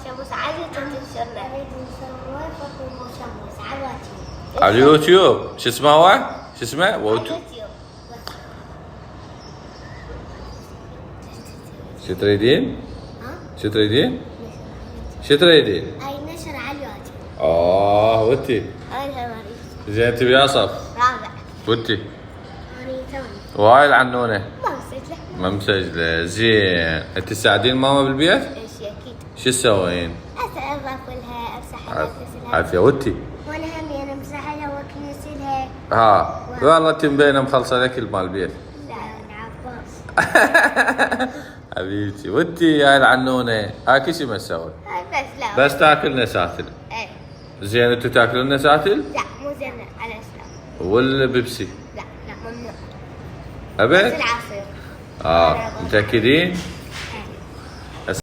شموس عادي تنشرنا. نريد نسوي فطور شموس عادي. على اليوتيوب. شو اسمه هو؟ شو اسمه؟ يوتيوب. شو تريدين؟ ها؟ شو تريدين؟ شو تريدين؟ هاي نشر على اليوتيوب. وانتي؟ أنا مريض. زين تبي اصف؟ رابع. وانتي؟ أنا ثاني. وهاي العنونة؟ ما مسجله. ما مسجلة. زين. انت تساعدين ماما بالبيت؟ إيش أكيد. شو تسوين؟ أنظف لها أمسح لها أغسلها. عافية. وانتي؟ وأنا همي أنا أمسح لها وأكنسلها. والله انت مبينة مخلصة الاكل مال البيت. لا أنا عباس. حبيبتي. وانتي هاي العنونة هاي كل شي ما تسوي؟ هاي بس لا. بس تاكل نساتل. إيه. زين انتو تاكلون نساتل؟ لا مو زين على الإسلام. والبيبسي؟ لا ممنوع. ابد؟ بس العصير. متأكدين؟